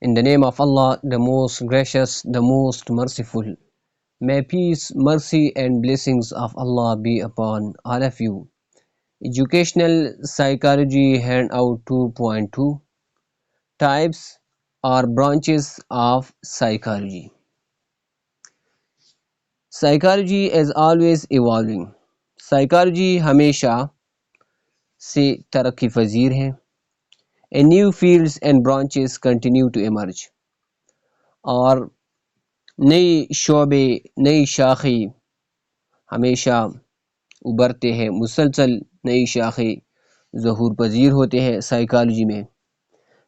In the name of Allah, the most gracious, the most merciful. May peace, mercy and blessings of Allah be upon all of you. Educational Psychology Handout 2.2 Types or Branches of Psychology. Psychology is always evolving. Psychology ہمیشہ سے ترقی پذیر ہے. And new fields and branches continue to emerge. اور نئی شعبے نئی شاخیں ہمیشہ ابھرتے ہیں، مسلسل نئی شاخیں ظہور پذیر ہوتے ہیں سائیکالوجی میں.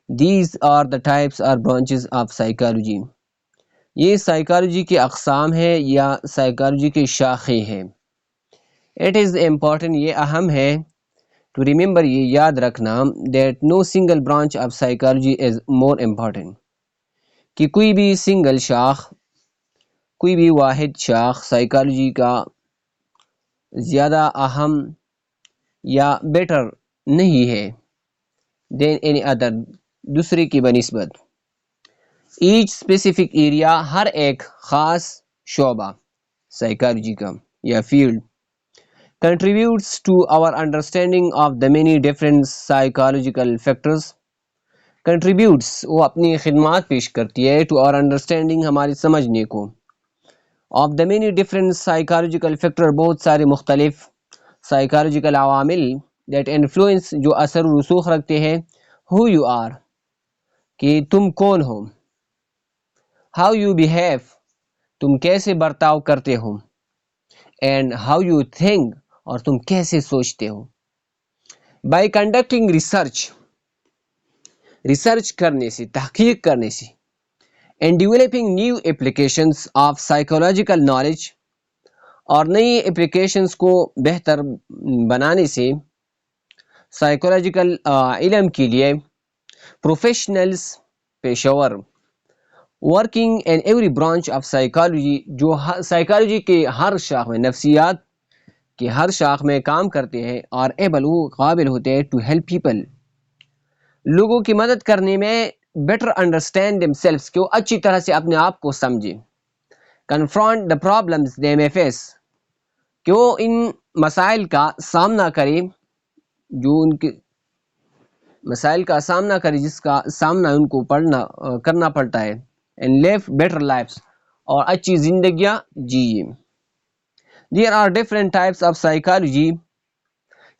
These are the types or branches of psychology. یہ سائیکالوجی کے اقسام ہیں یا سائیکالوجی کے شاخیں ہیں. It is important، یہ اہم ہے to remember، یہ یاد رکھنا that no single branch of psychology is more important، کہ کوئی بھی سنگل شاخ، کوئی بھی واحد شاخ سائیکالوجی کا زیادہ اہم یا بیٹر نہیں ہے than any other، دوسرے کی بنسبت. Each specific area، ہر ایک خاص شعبہ سائیکالوجی کا یا field contributes to our understanding of the many different psychological factors. Contributes، وہ اپنی خدمات پیش کرتی ہے to our understanding، ہماری سمجھنے کو of the many different psychological factors، بہت سارے مختلف psychological عوامل that influence، جو اثر و رسوخ رکھتے ہیں who you are، کہ تم کون ہو، how you behave، تم کیسے برتاؤ کرتے ہو، and how you think، اور تم کیسے سوچتے ہو. by conducting ریسرچ کرنے سے، تحقیق کرنے سے and developing new applications of psychological knowledge، اور نئی اپلیکیشنز کو بہتر بنانے سے سائیکولوجیکل علم کے لیے پروفیشنلز، پیشور working in every branch of psychology، جو سائیکالوجی کے ہر شاخ میں، نفسیات کے ہر شاخ میں کام کرتے ہیں اور able، وہ قابل ہوتے ہیں to help people، لوگوں کی مدد کرنے میں better understand themselves، کہ وہ اچھی طرح سے اپنے آپ کو سمجھے. confront the problems they may face، کہ وہ ان مسائل کا سامنا کرے، جو ان کے مسائل کا سامنا کرے، جس کا سامنا ان کو کرنا پڑتا ہے. and live better lives، اور اچھی زندگیاں جیئے. there are different types of psychology،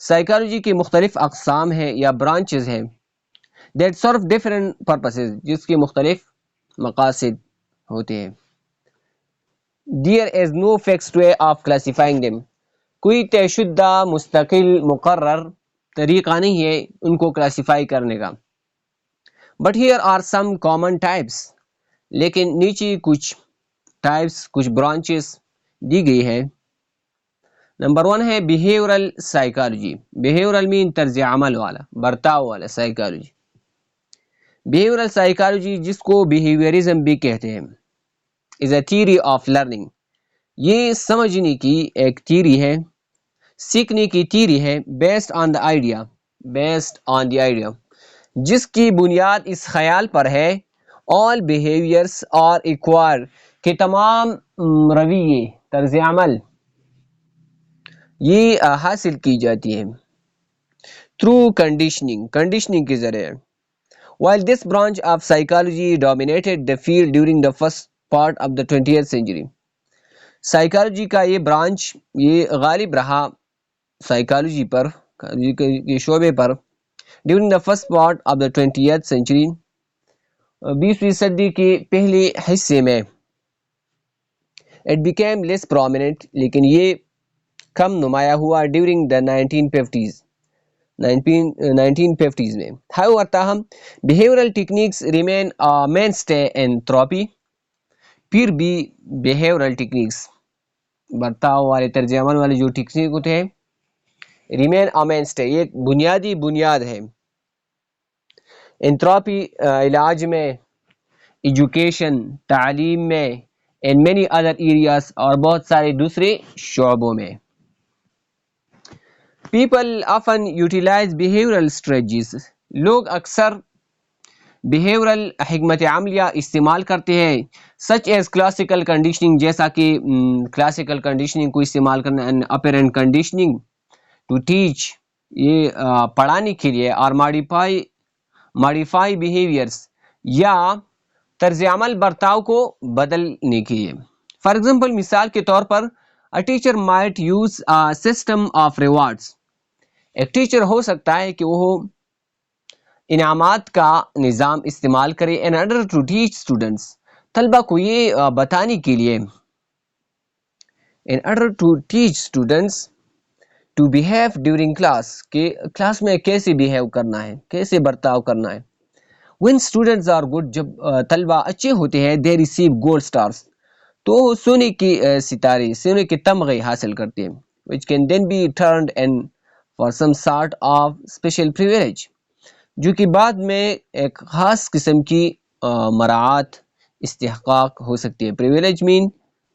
psychology کے مختلف اقسام ہیں یا برانچز ہیں that serve different purposes، جس کے مختلف مقاصد ہوتے ہیں. there is no fixed way of classifying them، کوئی طے شدہ مستقل مقرر طریقہ نہیں ہے ان کو کلاسیفائی کرنے کا. but here are some common types، لیکن نیچے کچھ ٹائپس، کچھ برانچز دی گئی ہے. نمبر 1 ہے بیہیورل سائیکالوجی. بیہیورل مین طرز عمل والا، برتاؤ والا سائیکالوجی. بیہیورل سائیکالوجی، جس کو بیہیویرزم بھی کہتے ہیں، از اے تھیوری آف لرننگ، یہ سمجھنے کی ایک تھیوری ہے، سیکھنے کی تھیوری ہے. بیسڈ آن دی آئیڈیا، جس کی بنیاد اس خیال پر ہے all behaviors are acquired، کہ تمام رویے، طرز عمل یہ حاصل کی جاتی ہیں through conditioning کے ذریعے. while this branch of psychology dominated the field during the first part of the 20th century، psychology کا یہ برانچ یہ غالب رہا سائیکالوجی پر، یہ شعبے پر during the first part of the 20th century، 20ویں صدی کے پہلے حصے میں. it became less prominent، لیکن یہ کم نمایاں ہوا during the 1950s میں. however، تاہم behavioral techniques remain a mainstay in therapy، پھر بھی behavioral techniques، برتاؤ والے طرز عمل والے جو ٹیکنیک ہوتے ہیں، remain a mainstay، یہ بنیاد ہے ان تھراپی، علاج میں، ایجوکیشن، تعلیم میں، in many other areas، اور بہت سارے دوسرے شعبوں میں. people often utilize behavioral strategies، لوگ اکثر بیہیورل حکمت عملیہ استعمال کرتے ہیں، سچ ایز کلاسیکل کنڈیشننگ، جیسا کہ کلاسیکل کنڈیشننگ کو استعمال کرنا، اپیرنٹ کنڈیشننگ ٹو ٹیچ، یہ پڑھانے کے لیے، اور ماڈیفائی بیہیویئرس، یا طرز عمل برتاؤ کو بدلنے کے لیے۔ فار ایگزامپل، مثال کے طور پر a teacher might use a system of rewards، ایک ٹیچر ہو سکتا ہے کہ وہ انعامات کا نظام استعمال کرے in order to teach students، طلبہ کو یہ بتانے کے لیے، in order to teach students to behave during class، کہ کلاس میں کیسے behave کرنا ہے، کیسے برتاؤ کرنا ہے۔ when students are good، جب طلبہ اچھے ہوتے ہیں، they receive gold stars، تو سونے کے ستارے، سونے کے تمغے حاصل کرتے ہیں، which can then be turned in for some sort of special privilege، جو کہ بعد میں ایک خاص قسم کی مراعات، استحقاق ہو سکتی ہے۔ privilege mean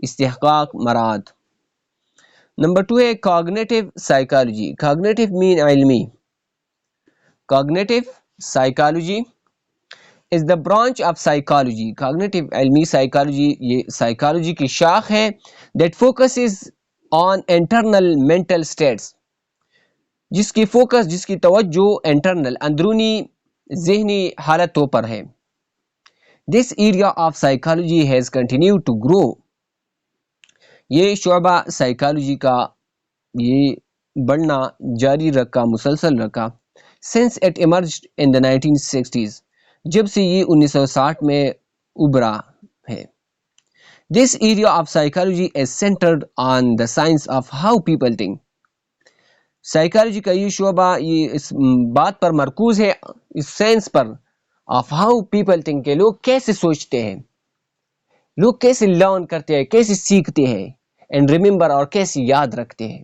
استحقاق، مراعات۔ نمبر 2 ہے cognitive psychology۔ cognitive mean علمی۔ cognitive psychology is the branch of psychology۔ cognitive علمی psychology یہ psychology کی شاخ ہے that focuses on internal mental states، جس کی فوکس، جس کی توجہ internal اندرونی ذہنی حالتوں پر ہے۔ this area of psychology has continued to grow، یہ شعبہ سائیکالوجی کا یہ بڑھنا جاری رکھا، مسلسل رکھا since it emerged in the 1960s، جب سے یہ 1960 میں ابھرا ہے۔ this area of psychology is centered on the science of how people think۔ Psychology کا یہ شعبہ یہ اس بات پر مرکوز ہے، اس سائنس پر، of how people think، کہ لوگ کیسے سوچتے ہیں، لوگ کیسے لرن کرتے ہیں، کیسے سیکھتے ہیں، and remember، اور کیسے یاد رکھتے ہیں۔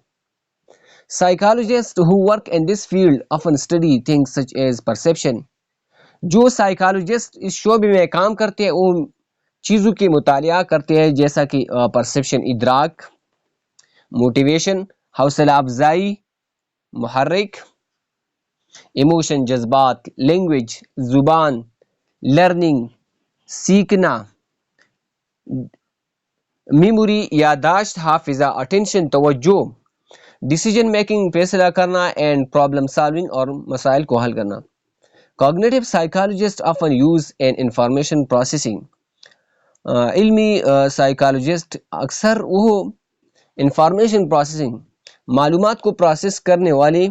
Psychologists who work in this field often study things such as perception۔ جو سائیکالوجسٹ اس شعبے میں کام کرتے ہیں وہ چیزوں کے مطالعہ کرتے ہیں، جیسا کہ پرسیپشن ادراک، موٹیویشن حوصلہ افزائی، محرک، ایموشن جذبات، لینگویج زبان، لرننگ سیکھنا، میموری یادداشت، حافظہ اٹینشن توجہ، ڈیسیجن میکنگ فیصلہ کرنا، اینڈ پرابلم سالونگ اور مسائل کو حل کرنا۔ Cognitive psychologists often use an information processing۔ علمی سائیکالوجسٹ اکثر وہ انفارمیشن پروسیسنگ، معلومات کو پروسیس کرنے والے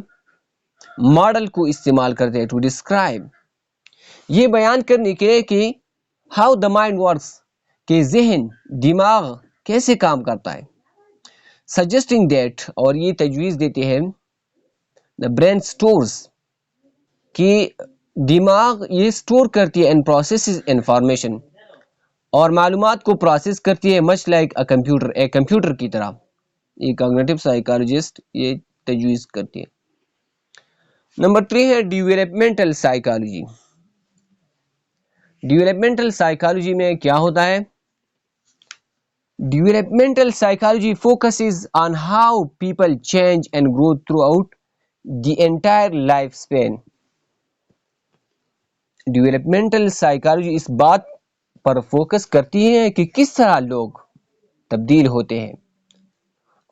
ماڈل کو استعمال کرتے ہیں، ٹو ڈسکرائب، یہ بیان کرنے کے لیے کہ ہاؤ دا مائنڈ ورکس، کہ ذہن، دماغ کیسے کام کرتا ہے۔ سجیسٹنگ دیٹ، اور یہ تجویز دیتے ہیں، دا برین اسٹورز، کہ دماغ یہ اسٹور کرتی ہے اینڈ پروسیسز انفارمیشن، اور معلومات کو پروسیس کرتی ہے مچ لائک اے کمپیوٹر، ایک کمپیوٹر کی طرح۔ یہ کاگنیٹو سائیکالوجسٹ یہ تجویز کرتی ہے۔ نمبر 3 ہے ڈیولپمنٹل سائیکالوجی۔ ڈیولپمنٹل سائیکالوجی میں کیا ہوتا ہے؟ Developmental psychology focuses on how people change and grow throughout the entire lifespan۔ Developmental psychology اس بات پر فوکس کرتی ہے کہ کس طرح لوگ تبدیل ہوتے ہیں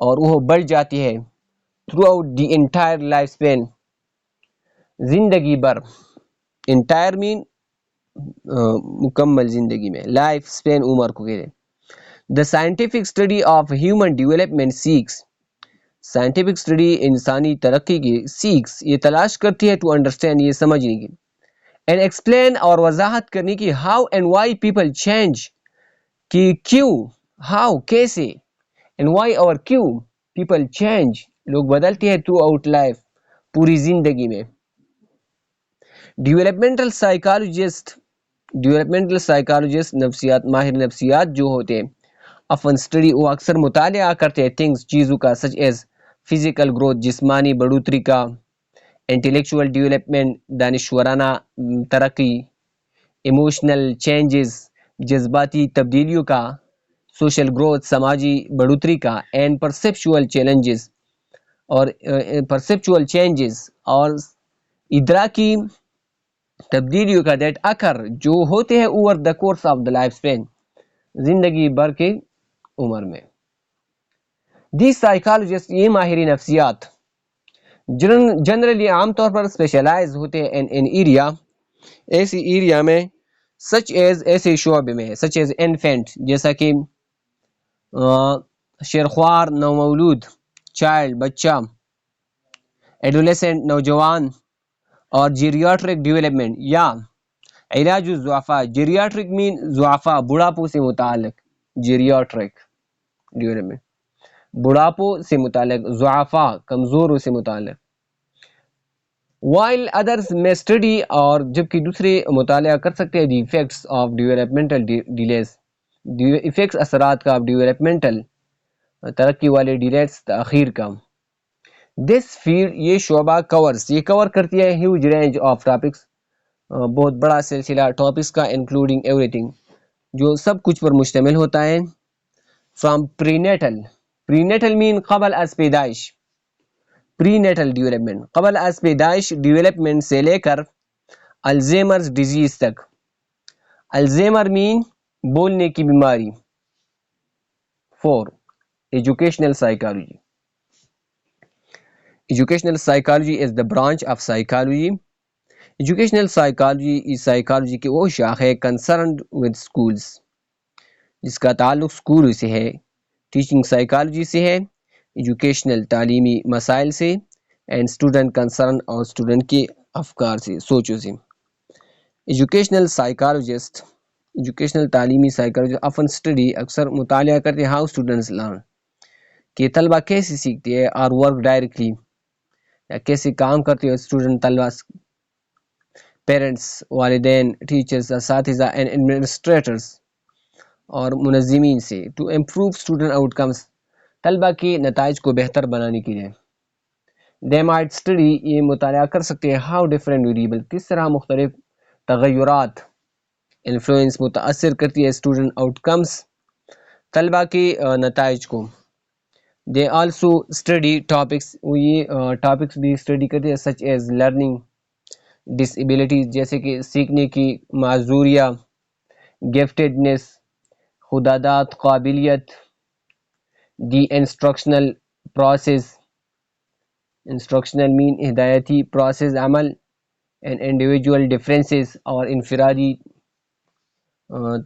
اور وہ بڑھ جاتی ہے throughout the entire lifespan، زندگی بھر۔ entire mean مکمل زندگی میں، لائف سپین عمر کو کہتے ہیں۔ The scientific study of human development seeks، scientific study انسانی ترقی کی seeks یہ تلاش کرتی ہے to understand یہ سمجھنے کی، and explain اور وضاحت کرنے کی how and why people change کہ کیوں، how کیسے، and why اور کیوں people change لوگ بدلتے ہیں throughout life پوری زندگی میں۔ ڈیولپمنٹل سائیکالوجسٹ نفسیات، ماہر نفسیات جو ہوتے ہیں، often study وہ اکثر مطالعہ کرتے ہیں things چیزوں کا such as physical growth جسمانی بڑھوتری کا، intellectual development دانشورانہ ترقی، emotional changes جذباتی تبدیلیوں کا، social growth سماجی بڑھوتری کا، and perceptual changes اور ادراکی تبدیلیوں کا دیٹ اکر جو ہوتے ہیں over the course of the life span زندگی بھر کے عمر میں. دی سائیکالوجسٹ یہ ماہر نفسیات جنرلی عام طور پر اسپیشلائز ہوتے ہیں ان ایریا ایسی ایریا میں سچ ایز ایسے شعبے میں سچ ایز انفینٹ جیسا کہ شیرخوار نومولود چائلڈ بچہ ایڈولیسنٹ نوجوان اور جیریاٹرک ڈیولپمنٹ یا علاج الضعفاء. جیریاٹرک مین ضعفاء بڑھاپوں سے متعلق جیریاٹرک ڈیولپمنٹ بڑھاپوں سے متعلق ضعفاء کمزوروں سے متعلق. while others may study اور جبکہ دوسرے مطالعہ کر سکتے ہیں the effects of developmental delays effects اثرات کا developmental ترقی والے delays تاخیر کا. this field یہ شعبہ covers یہ کور کرتی ہے huge range of topics بہت بڑا سلسلہ ٹاپکس کا including everything جو سب کچھ پر مشتمل ہوتا ہے. from prenatal mean قبل از پیدائش پری نیٹل ڈیولپمنٹ قبل از پیدائش ڈیولپمنٹ سے لے کر الزیمرز ڈیزیز تک. الزیمر مین بولنے کی بیماری. 4. Educational psychology. Educational psychology is the branch of psychology. Educational psychology psychology کی وہ شاخ ہے کنسرنڈ ود اسکولز جس کا تعلق اسکول سے ہے. ٹیچنگ سائیکالوجی سے ہے ایجوکیشنل تعلیمی مسائل سے اینڈ اسٹوڈنٹ کنسرن اور اسٹوڈنٹ کے افکار سے سوچوں سے. ایجوکیشنل سائیکالوجسٹ ایجوکیشنل تعلیمی سائیکالوجسٹ افن اسٹڈی اکثر مطالعہ کرتے ہیں ہاؤ اسٹوڈنٹس لرن کہ طلبہ کیسے سیکھتے ہیں اور ورک ڈائریکٹلی یا کیسے کام کرتے ہیں اسٹوڈنٹ طلبہ پیرنٹس والدین ٹیچرز اساتذہ اینڈ ایڈمنسٹریٹرز اور منظمین سے ٹو امپروو اسٹوڈنٹ آؤٹ کمس طلبہ کے نتائج کو بہتر بنانے کے لیے. they might study یہ مطالعہ کر سکتے ہیں how different variable کس طرح مختلف تغیرات influence متاثر کرتی ہے student outcomes طلبہ کے نتائج کو. they also study topics یہ topics بھی study کرتے ہیں such as learning disabilities جیسے کہ سیکھنے کی معذوریہ giftedness خدادات قابلیت دی انسٹرکشنل پروسیس انسٹرکشنل مین ہدایتی پروسیس عمل اینڈ انڈیویجول ڈفرینسز اور انفرادی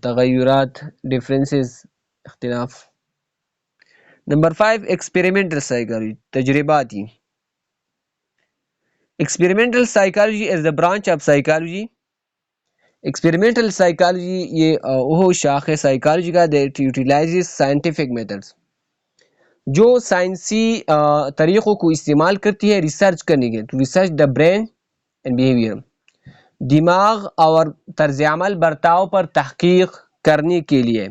تغیرات ڈفرینسز اختلاف. نمبر 5 ایکسپیریمنٹل سائیکالوجی تجرباتی. Experimental psychology is the branch of psychology. Experimental psychology یہ وہ شاخ ہے سائیکالوجی کا دیٹ یوٹیلائزز سائنٹیفک میتھڈس جو سائنسی طریقوں کو استعمال کرتی ہے ریسرچ کرنے کے to research the brain and behaviour دماغ اور طرز عمل برتاؤ پر تحقیق کرنے کے لیے.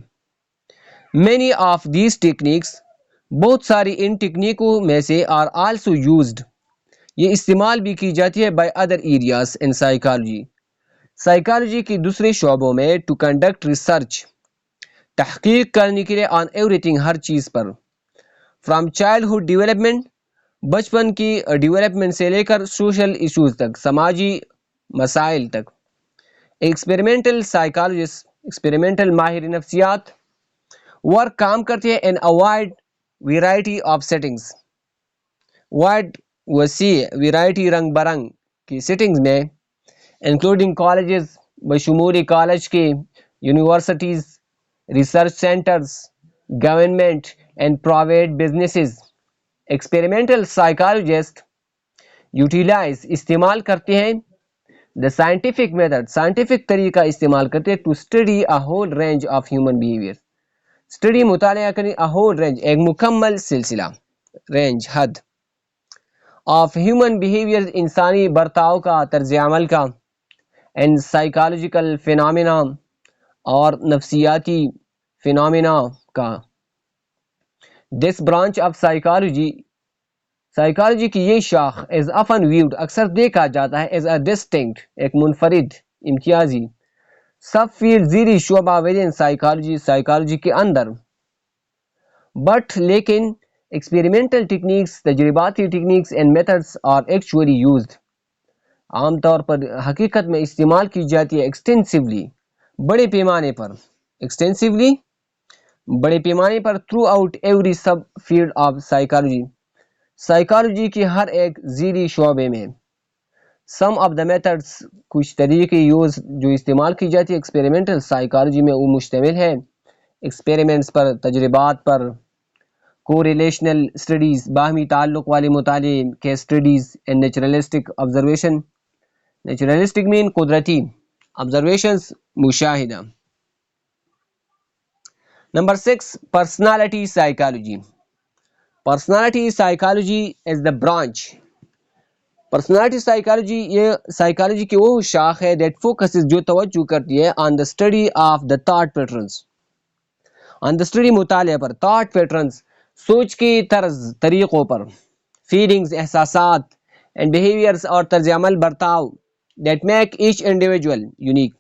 مینی آف دیز ٹیکنیکس بہت ساری ان ٹیکنیکوں میں سے آر آلسو یوزڈ یہ استعمال بھی کی جاتی ہے by other areas in psychology psychology کے دوسرے شعبوں میں ٹو کنڈکٹ ریسرچ تحقیق کرنے کے لیے آن ایوری تھنگ ہر چیز پر. فرام چائلڈہڈ ڈیولپمنٹ بچپن کی ڈیولپمنٹ سے لے کر سوشل ایشوز تک سماجی مسائل تک. ایکسپیریمنٹل سائیکالوجسٹ ایکسپیریمنٹل ماہر نفسیات ورک کام کرتے ہیں in a wide variety of settings wide وسیع ویرائٹی رنگ برنگ کی سیٹنگز میں انکلوڈنگ کالجز بشمول کالج کے universities research centres government and private businesses. Experimental psychologist utilise استعمال کرتے ہیں دا سائنٹیفک میتھڈ سائنٹیفک طریقہ استعمال کرتے ہیں to study a whole range of human behaviour study مطالعہ کریں اے ہول رینج ایک مکمل سلسلہ رینج حد آف ہیومن بیہیویئر انسانی برتاؤ کا طرز عمل کا اینڈ سائیکالوجیکل فینامنا اور نفسیاتی فینامنا کا. This branch of psychology psychology کی یہ شاخ از often viewed اکثر دیکھا جاتا ہے as a distinct ایک منفرد امتیازی سب فیلڈ زیرِ شعبہ within سائیکالوجی سائیکالوجی کے اندر. بٹ لیکن ایکسپیریمنٹل ٹیکنیکس تجرباتی techniques and methods are actually used عام طور پر حقیقت میں استعمال کی جاتی ہے ایکسٹینسولی بڑے پیمانے پر throughout every subfield of psychology کی ہر ایک ذیلی شعبے میں. سم آف دا میتھڈس کچھ طریقے جو استعمال کی جاتی ہے ایکسپیریمنٹل سائیکالوجی میں وہ مشتمل ہے ایکسپیریمنٹس پر، تجربات پر، کو ریلیشنل اسٹڈیز باہمی تعلق والے مطالعے، case studies and naturalistic observation. Naturalistic مین قدرتی، آبزرویشنز مشاہدہ. Number 6 personality psychology. Personality psychology is the branch. Personality psychology یہ سائیکالوجی کی وہ شاخ ہے دیٹ فوکسز جو توجہ کرتی ہے on the study of the thought patterns, on the study مطالعہ پر، تھاٹ پیٹرنز سوچ کی طرز طریقوں پر، فیلنگز احساسات اینڈ بیہیویئرز اور طرز عمل برتاؤ that make each individual unique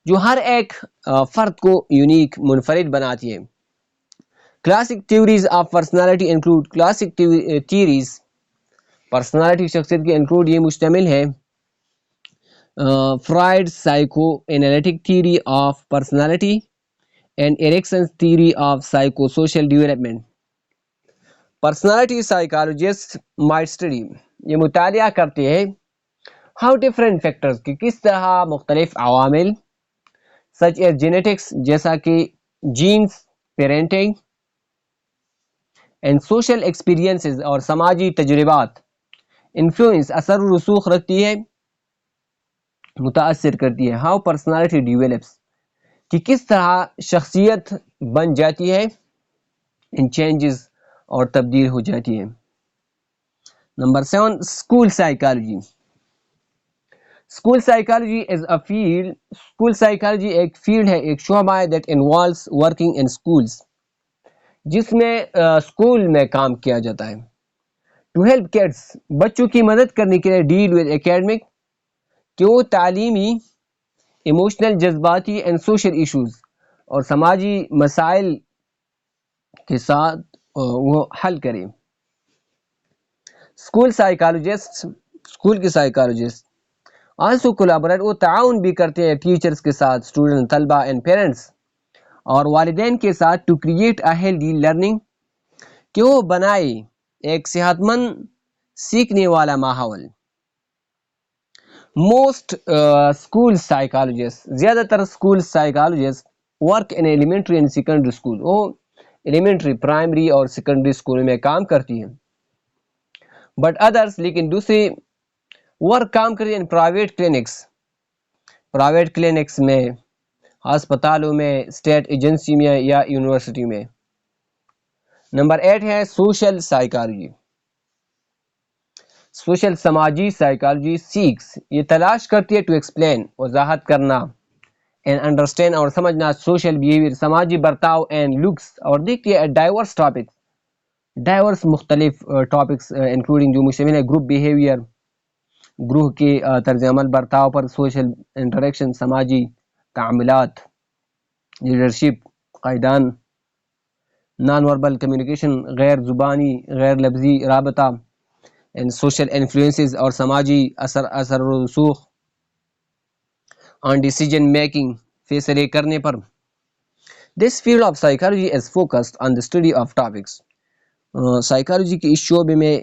جو ہر ایک فرد کو یونیک منفرد بناتی ہے. Classic theories of personality include. Classic theories personality شخصیت کی انکلوڈ یہ مشتمل ہے Freud psychoanalytic theory of personality and Erikson theory of psycho social development. Personality psychologist might study یہ مطالعہ کرتے ہیں ہاؤ ڈفرینٹ فیکٹرز کی کس طرح مختلف عوامل سچ ایز جینیٹکس جیسا کہ genes, parenting and social experiences اور سماجی تجربات انفلوئنس اثر و رسوخ رکھتی ہے، متاثر کرتی ہے. ہاؤ پرسنالٹی ڈیولپس کہ کس طرح شخصیت بن جاتی ہے، ان چینجز اور تبدیل ہو جاتی ہے. Number 7 school psychology. School psychology is a field. School psychology ایک فیلڈ ہے، ایک شعبہ ہے that involves working in schools جس میں اسکول میں کام کیا جاتا ہے. ٹو ہیلپ کڈس بچوں کی مدد کرنے کے لیے، ڈیل ود اکیڈمک کہ وہ تعلیمی، ایموشنل جذباتی اینڈ سوشل ایشوز اور سماجی مسائل کے ساتھ وہ حل کریں. اسکول سائیکالوجسٹ، اسکول کے سائیکالوجسٹ آلسو کولیبریٹ وہ تعاون بھی کرتے ہیں ٹیچرز کے ساتھ، اسٹوڈنٹ، طلبہ اینڈ پیرنٹس اور والدین کے ساتھ to create a healthy learning کہ وہ بنائے ایک صحت مند سیکھنے والا ماحول. موسٹ اسکول سائیکالوجسٹ زیادہ تر school psychologist work in elementary and secondary school, وہ ایلیمنٹری، پرائمری اور سیکنڈری اسکول میں کام کرتی ہیں. بٹ ادرس لیکن دوسری ورک کام کرتی ہیں پرائیویٹ کلینکس، پرائیویٹ کلینکس میں، ہسپتالوں میں، اسٹیٹ ایجنسی میں یا یونیورسٹی میں. نمبر 8 ہے سوشل سائیکالوجی. سوشل سماجی سائیکالوجی سیکس یہ تلاش کرتی ہے ٹو ایکسپلین وضاحت کرنا اینڈ انڈرسٹینڈ اور سمجھنا سوشل بیہیویئر سماجی برتاؤ اینڈ لکس اور دیکھتی ہے ڈائیورس ٹاپکس، ڈائیورس مختلف ٹاپکس انکلوڈنگ جو مشتمل ہے گروپ بیہیویئر، گروہ کے طرز عمل برتاؤ پر، سوشل انٹریکشن سماجی تعاملات، لیڈرشپ قائدان، نان وربل کمیونیکیشن غیر زبانی غیر لفظی رابطہ اینڈ سوشل انفلوئنسز اور سماجی اثر و رسوخ آن ڈیسیجن میکنگ فیصلے کرنے پر. This field of psychology is focused on the study of topics. Psychology کے اس شعبے میں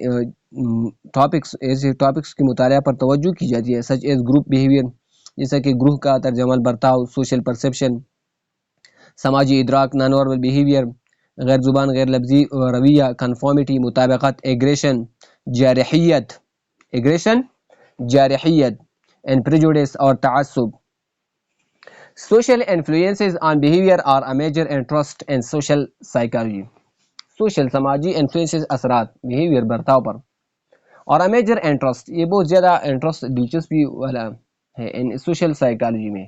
ٹاپکس، ایسے ٹاپکس کے مطالعہ پر توجہ کی جاتی ہے سچ ایز گروپ بیہیویئر جیسا کہ گروہ کا طرز عمل برتاؤ، سوشل پرسیپشن سماجی ادراک، نان وربل بیہیویئر غیر زبان غیر لفظی رویہ، کنفارمیٹی مطابقت، ایگریشن جارحیت، ایگریشن جارحیت اینڈ پریجوڈس اور تعصب. Social influences on behaviour are a major interest in social psychology. Social سماجی انفلوئنسز اثرات بیہیویئر برتاؤ پر اور اے میجر انٹرسٹ یہ بہت زیادہ انٹرسٹ دلچسپی والا ہے ان سوشل سائیکالوجی میں،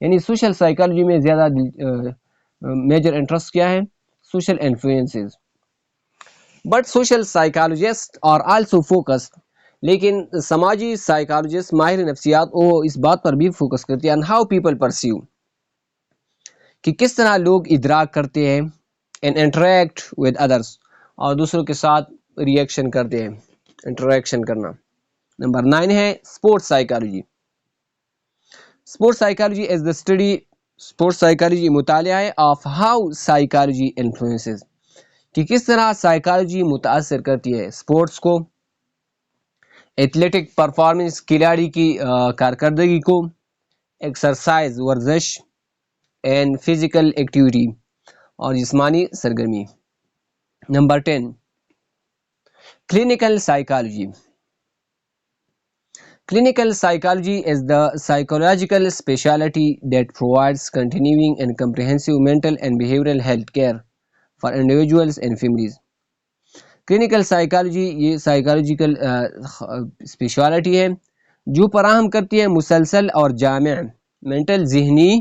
یعنی سوشل سائیکالوجی میں زیادہ میجر انٹرسٹ کیا ہے؟ Social influences. But social psychologist are also focused لیکن سماجی سائیکالوجسٹ ماہر نفسیات وہ اس بات پر بھی فوکس کرتے ہیں ہاؤ پیپل پرسیو کہ کس طرح لوگ ادراک کرتے ہیں اینڈ انٹریکٹ ود ادرس اور دوسروں کے ساتھ ریئیکشن کرتے ہیں، انٹریکشن کرنا. نمبر 9 ہے sports psychology. Sports psychology is the study, sports psychology مطالعہ ہے آف ہاؤ سائیکالوجی انفلوئنسز، کہ کس طرح سائیکالوجی متاثر کرتی ہے اسپورٹس کو، ایتھلیٹک پرفارمنس کھلاڑی کی کارکردگی کو، ایکسرسائز ورزش اینڈ فزیکل ایکٹیویٹی اور جسمانی سرگرمی. Number 10 clinical psychology. Clinical psychology is the psychological specialty that provides continuing and comprehensive mental and behavioral health care for individuals and families. Clinical psychology یہ psychological specialty ہے جو فراہم کرتی ہے مسلسل اور جامع mental، ذہنی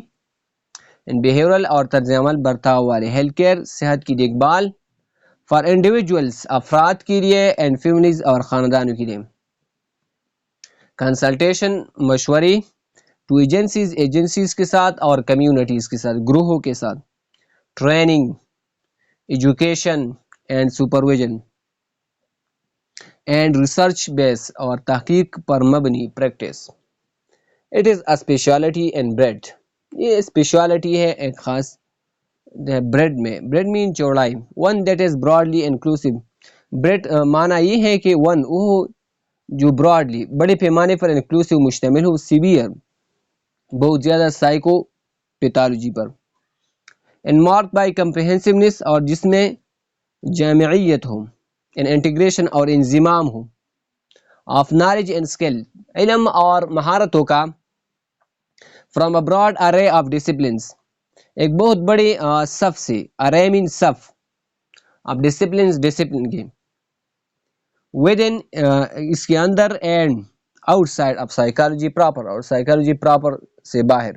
and behavioral اور طرز عمل برتاؤ والے ہیلتھ کیئر، صحت کی دیکھ بھال for individuals افراد کے لیے and families اور خاندانوں کے لیے. کنسلٹیشن مشوری ٹو ایجنسیز کے ساتھ اور کمیونٹیز کے ساتھ، گروہوں کے ساتھ. Training, education and supervision and research base اور تحقیق پر مبنی practice. It is a specialty in breadth, یہ اسپیشلٹی ہے ایک خاص بریڈ میں. بریڈ مین چوڑائی. One that is broadly inclusive. Breadth معنی یہ ہے کہ ون وہ جو براڈلی بڑے پیمانے پر انکلوسیو مشتمل ہو، سیویئر بہت زیادہ سائیکو پیتالوجی پر، اینڈ مارک بائی کمپریہنسونیس اور جس میں جامعیت ہو، ان انٹیگریشن اور انضمام ہو، آف نالج اینڈ اسکل علم اور مہارتوں کا، from a broad array of disciplines ایک بہت بڑے صف سے، ارے مین صف آف ڈسپلنس ڈسپلن کے، ود ان اس کے اندر، and outside of psychology proper اور سائیکالوجی پراپر سے باہر.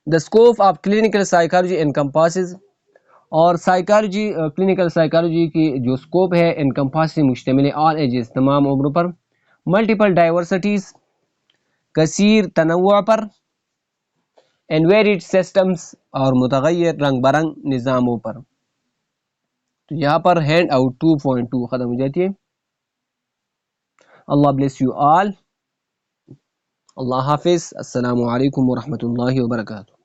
The scope of clinical psychology encompasses اور سائیکالوجی کلینکل سائیکالوجی کی جو اسکوپ ہے انکمپاس سے مشتمل ہے آل ایجز تمام عمروں پر، ملٹیپل ڈائیورسٹیز کثیر تنوع پر، اینڈ ویریڈ سسٹمز اور متغیر رنگ برنگ نظاموں پر. تو یہاں پر ہینڈ آؤٹ 2.2 ختم ہو جاتی ہے. اللہ بلیس یو آل. اللہ حافظ. السلام علیکم ورحمۃ اللہ وبرکاتہ.